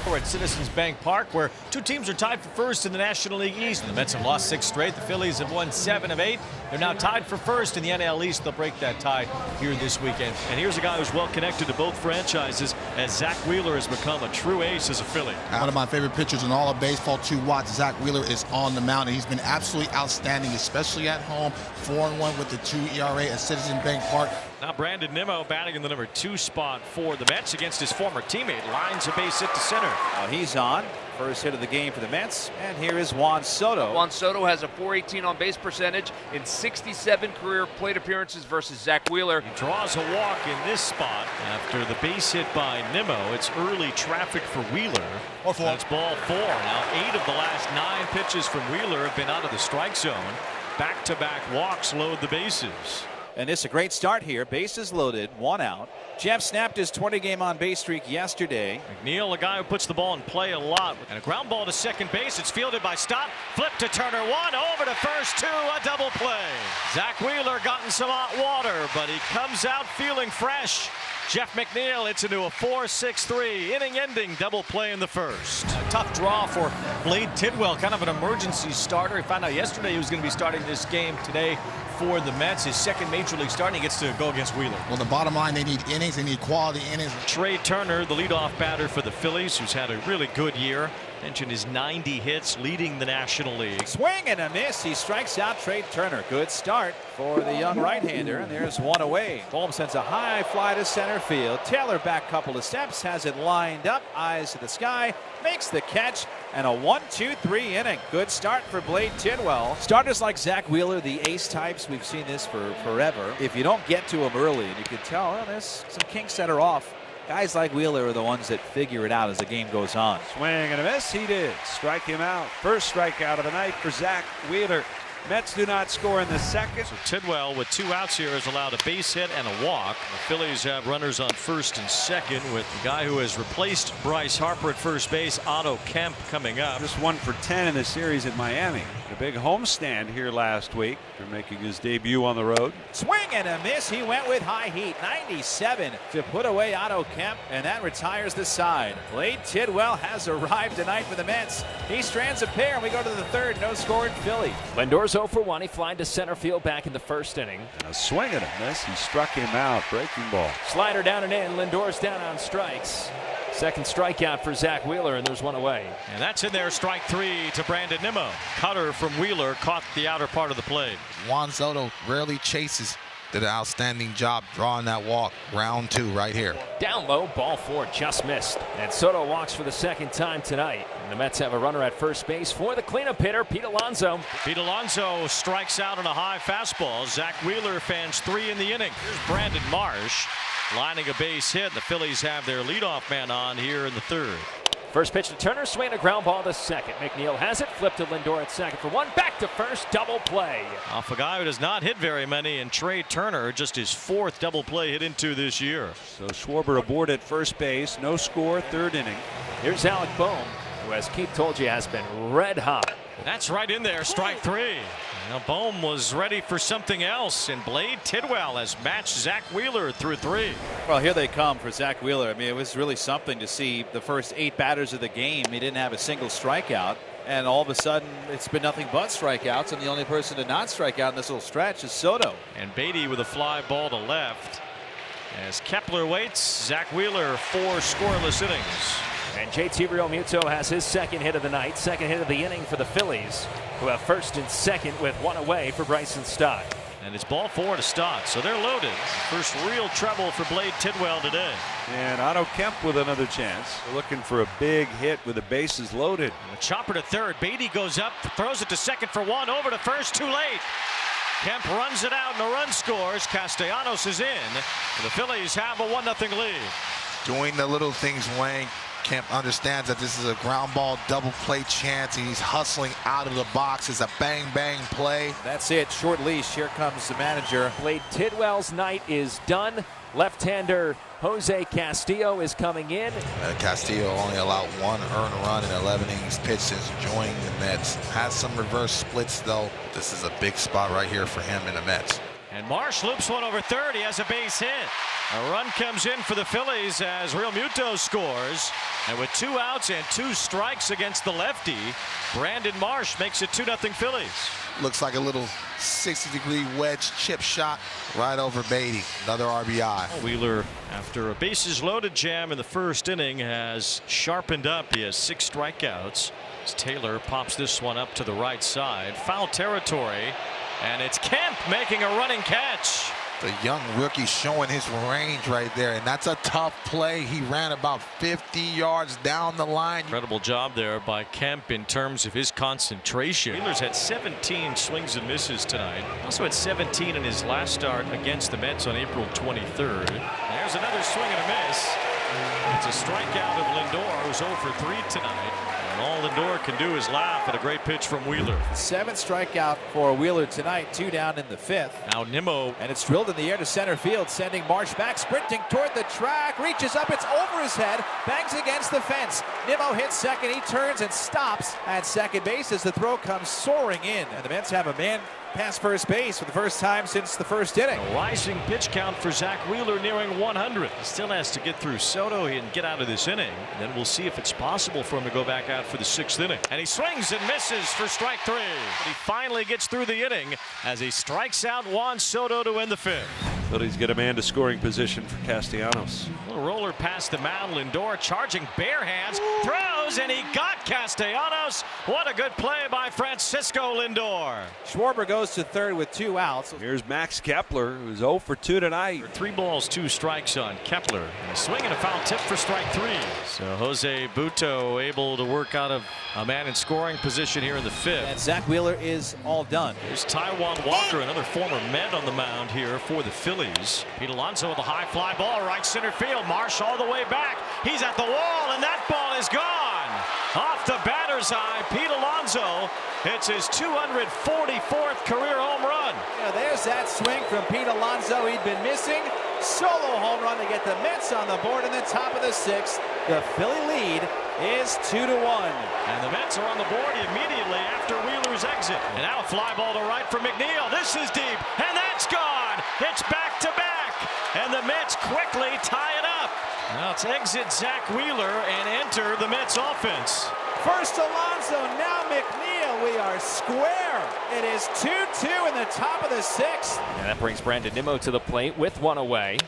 We're at Citizens Bank Park, where two teams are tied for first in the National League East. The Mets have lost 6 straight. The Phillies have won 7 of 8. They're now tied for first in the NL East. They'll break that tie here this weekend. And here's a guy who's well connected to both franchises, as Zack Wheeler has become a true ace as a Philly. One of my favorite pitchers in all of baseball to watch, Zack Wheeler, is on the mound, and he's been absolutely outstanding, especially at home. 4-1 with the 2 ERA at Citizens Bank Park. Now Brandon Nimmo batting in the number 2 spot for the Mets against his former teammate. Lines a base hit to center. Now he's on. First hit of the game for the Mets. And here is Juan Soto. Juan Soto has a .418 on base percentage in 67 career plate appearances versus Zack Wheeler. He draws a walk in this spot after the base hit by Nimmo. It's early traffic for Wheeler. That's ball 4. Now 8 of the last 9 pitches from Wheeler have been out of the strike zone. Back-to-back walks load the bases. And it's a great start here. Bases loaded, 1 out. Jeff snapped his 20-game on-base streak yesterday. McNeil, a guy who puts the ball in play a lot. And a ground ball to second base. It's fielded by Stott. Flip to Turner. 1 over to first. 2, a double play. Zack Wheeler gotten some hot water, but he comes out feeling fresh. Jeff McNeil hits into a 4-6-3 inning-ending double play in the first. A tough draw for Blade Tidwell, kind of an emergency starter. He found out yesterday he was going to be starting this game today for the Mets. His second major league start, and he gets to go against Wheeler. Well, the bottom line, they need innings. They need quality innings. Trey Turner, the leadoff batter for the Phillies, who's had a really good year. Mentioned his 90 hits, leading the National League. Swing and a miss. He strikes out Trey Turner. Good start for the young right-hander, and there's 1 away. Bohm sends a high fly to center field. Taylor back couple of steps, has it lined up, eyes to the sky, makes the catch, and a 1-2-3 inning. Good start for Blade Tidwell. Starters like Zack Wheeler, the ace types, we've seen this for forever. If you don't get to him early, and you can tell, well, there's some kinks that are off. Guys like Wheeler are the ones that figure it out as the game goes on. Swing and a miss. He did. Strike him out. First strikeout of the night for Zack Wheeler. Mets do not score in the second. So Tidwell, with 2 outs here, has allowed a base hit and a walk. The Phillies have runners on first and second, with the guy who has replaced Bryce Harper at first base, Otto Kemp, coming up. Just 1 for 10 in the series at Miami. A big homestand here last week after making his debut on the road. Swing and a miss. He went with high heat. 97 to put away Otto Kemp, and that retires the side. Blade Tidwell has arrived tonight for the Mets. He strands a pair, and we go to the third. No score in Philly. Lindor's 0 for 1. He flied to center field back in the first inning. And a swing and a miss. He struck him out. Breaking ball. Slider down and in. Lindor's down on strikes. Second strikeout for Zack Wheeler, and there's 1 away. And that's in there, strike 3 to Brandon Nimmo. Cutter from Wheeler caught the outer part of the plate. Juan Soto rarely chases. Did an outstanding job drawing that walk. Round 2 right here. Down low, ball 4 just missed. And Soto walks for the second time tonight. And the Mets have a runner at first base for the cleanup hitter, Pete Alonso. Pete Alonso strikes out on a high fastball. Zack Wheeler fans 3 in the inning. Here's Brandon Marsh lining a base hit. The Phillies have their leadoff man on here in the third. First pitch to Turner, swing a ground ball to second. McNeil has it, flipped to Lindor at second for 1. Back to first, double play. Off a guy who does not hit very many, and Trey Turner, just his 4th double play hit into this year. So Schwarber aboard at first base. No score, third inning. Here's Alec Bohm, who, as Keith told you, has been red hot. That's right in there, strike 3. Now Bohm was ready for something else, and Blade Tidwell has matched Zack Wheeler through 3. Well, here they come for Zack Wheeler. I mean, it was really something to see the first 8 batters of the game. He didn't have a single strikeout, and all of a sudden it's been nothing but strikeouts, and the only person to not strike out in this little stretch is Soto. And Beatty with a fly ball to left. As Kepler waits, Zack Wheeler 4 scoreless innings. And JT Realmuto has his second hit of the night, second hit of the inning for the Phillies, who have first and second with 1 away for Bryson Stott. And it's ball 4 to Stott, so they're loaded. First real trouble for Blade Tidwell today. And Otto Kemp with another chance. They're looking for a big hit with the bases loaded. And a chopper to third. Beatty goes up, throws it to second for 1, over to first, too late. Kemp runs it out, and a run scores. Castellanos is in. The Phillies have a 1-0 lead. Doing the little things, Wayne. Kemp understands that this is a ground ball double play chance, and he's hustling out of the box. It's a bang play. That's it. Short leash. Here comes the manager. Blade Tidwell's night is done. Left-hander Jose Castillo is coming in. Castillo only allowed 1 earned run in 11 innings pitched since joining the Mets. Has some reverse splits, though. This is a big spot right here for him in the Mets. And Marsh loops one over third. He has a base hit. A run comes in for the Phillies as Real Muto scores. And with 2 outs and 2 strikes against the lefty, Brandon Marsh makes it 2-0 Phillies. Looks like a little 60-degree wedge chip shot right over Beatty. Another RBI. Wheeler, after a bases loaded jam in the first inning, has sharpened up. He has 6 strikeouts. As Taylor pops this one up to the right side. Foul territory. And it's Kemp making a running catch. The young rookie showing his range right there, and that's a tough play. He ran about 50 yards down the line. Incredible job there by Kemp in terms of his concentration. Wheeler's had 17 swings and misses tonight. Also had 17 in his last start against the Mets on April 23rd. There's another swing and a miss. It's a strikeout of Lindor, who's 0 for 3 tonight. And all Lindor can do is laugh at a great pitch from Wheeler. 7th strikeout for Wheeler tonight, 2 down in the 5th. Now Nimmo, And it's drilled in the air to center field, sending Marsh back, sprinting toward the track, reaches up, it's over his head, bangs against the fence. Nimmo hits second, he turns and stops at second base as the throw comes soaring in. And the Mets have a man past first base for the first time since the first inning. a rising pitch count for Zach Wheeler nearing 100. He still has to get through Soto and get out of this inning. And then we'll see if it's possible for him to go back out for the 6th inning. And he swings and misses for strike 3. But he finally gets through the inning as he strikes out Juan Soto to end the 5th. Phillies get a man to scoring position for Castellanos. A little roller past the mound. Lindor charging bare hands, throws, and he got Castellanos. What a good play by Francisco Lindor. Schwarber goes to third with 2 outs. Here's Max Kepler, who's 0 for 2 tonight. 3 balls, 2 strikes on Kepler. And a swing and a foul tip for strike 3. So Jose Butto able to work out of a man in scoring position here in the 5th. And Zach Wheeler is all done. Here's Taijuan Walker, another former Met on the mound here for the Phillies. Pete Alonso with a high fly ball, right center field. Marsh all the way back. He's at the wall, and that ball is gone. Off the batter's eye, Pete Alonso hits his 244th career home run. Yeah, there's that swing from Pete Alonso he'd been missing. Solo home run to get the Mets on the board in the top of the 6th. The Philly lead is 2-1. And the Mets are on the board immediately after Wheeler's exit. And now a fly ball to right for McNeil. This is deep, and that's gone. It's back to back, and the Mets quickly tie it up. Now it's exit Zach Wheeler and enter the Mets offense. First Alonso, now McNeil. We are square. It is 2-2 in the top of the 6th. And that brings Brandon Nimmo to the plate with 1 away.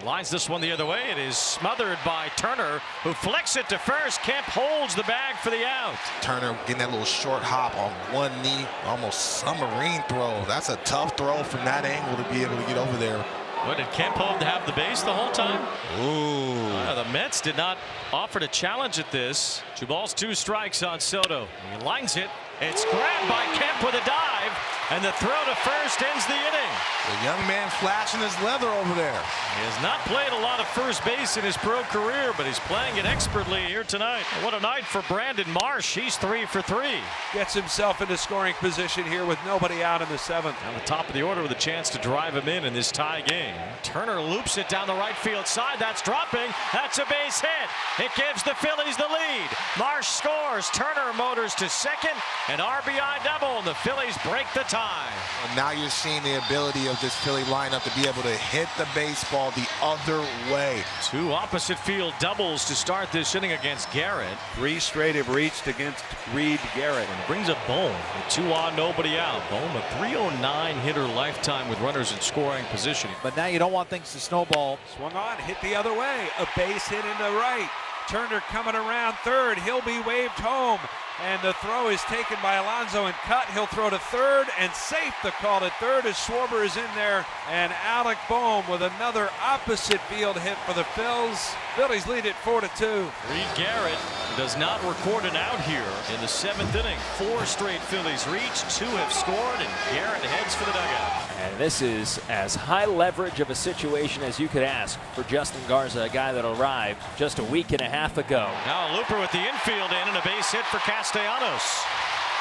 Lines this one the other way. It is smothered by Turner, who flicks it to first. Kemp holds the bag for the out. Turner getting that little short hop on one knee, almost submarine throw. That's a tough throw from that angle to be able to get over there. What, did Kemp hold to have the base the whole time? Ooh. The Mets did not offer to challenge at this. 2 balls, 2 strikes on Soto. He lines it. It's grabbed by Kemp with a dive, and the throw to first ends the inning. The young man flashing his leather over there. He has not played a lot of first base in his pro career, but he's playing it expertly here tonight. What a night for Brandon Marsh. He's 3 for 3. Gets himself into scoring position here with nobody out in the 7th. On the top of the order with a chance to drive him in this tie game. Turner loops it down the right field side. That's dropping. That's a base hit. It gives the Phillies the lead. Marsh scores. Turner motors to second. An RBI double, and the Phillies break the tie. And now you're seeing the ability of this Philly lineup to be able to hit the baseball the other way. 2 opposite field doubles to start this inning against Garrett. 3 straight have reached against Reed Garrett. And brings up Bohm with 2 on, nobody out. Bohm, a .309 hitter lifetime with runners in scoring position. But now you don't want things to snowball. Swung on, hit the other way. A base hit into right. Turner coming around third. He'll be waved home. And the throw is taken by Alonso and cut. He'll throw to third and safe the call at third as Schwarber is in there. And Alec Bohm with another opposite field hit for the Phils. Phillies lead it 4-2. Reed Garrett does not record an out here in the 7th inning. 4 straight Phillies reach, 2 have scored, and Garrett heads for the dugout. And this is as high leverage of a situation as you could ask for Justin Garza, a guy that arrived just a week and a half ago. Now a looper with the infield in and a base hit for Castellanos.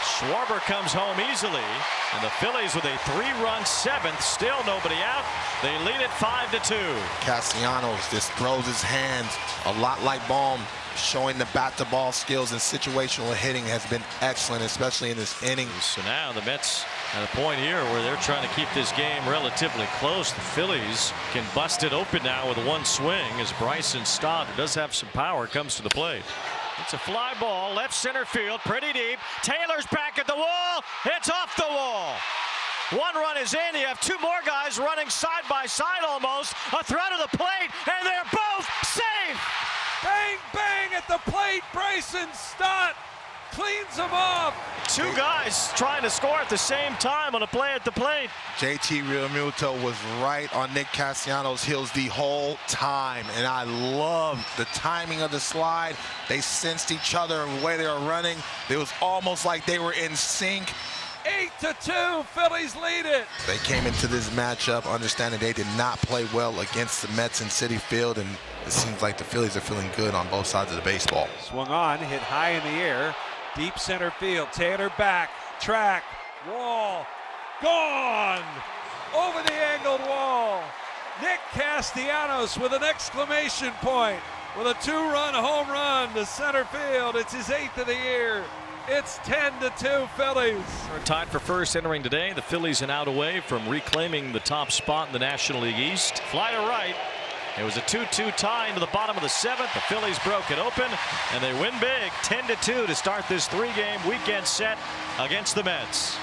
Schwarber comes home easily, and the Phillies with a 3-run 7th, still nobody out. They lead it 5-2. Castellanos just throws his hands a lot like Bohm showing the bat-to-ball skills and situational hitting has been excellent, especially in this inning. So now the Mets at a point here where they're trying to keep this game relatively close. The Phillies can bust it open now with one swing as Bryson Stott, who does have some power, comes to the plate. It's a fly ball, left center field, pretty deep. Taylor's back at the wall. It's off the wall. One run is in. You have two more guys running side by side almost. A throw to the plate, and they're both safe. Bang, bang at the plate. Bryson Stott cleans them off. Two guys trying to score at the same time on a play at the plate. JT Realmuto was right on Nick Castellanos' heels the whole time, and I love the timing of the slide. They sensed each other and the way they were running. It was almost like they were in sync. 8-2, Phillies lead it. They came into this matchup understanding they did not play well against the Mets in Citi Field, and it seems like the Phillies are feeling good on both sides of the baseball. Swung on, hit high in the air, deep center field. Taylor back, track, wall, gone! Over the angled wall. Nick Castellanos with an exclamation point with a two-run home run to center field. It's his 8th of the year. It's 10-2 Phillies. We're tied for first entering today. The Phillies an out away from reclaiming the top spot in the National League East. Fly to right. It was a 2-2 tie into the bottom of the 7th. The Phillies broke it open, and they win big, 10-2 to start this 3-game weekend set against the Mets.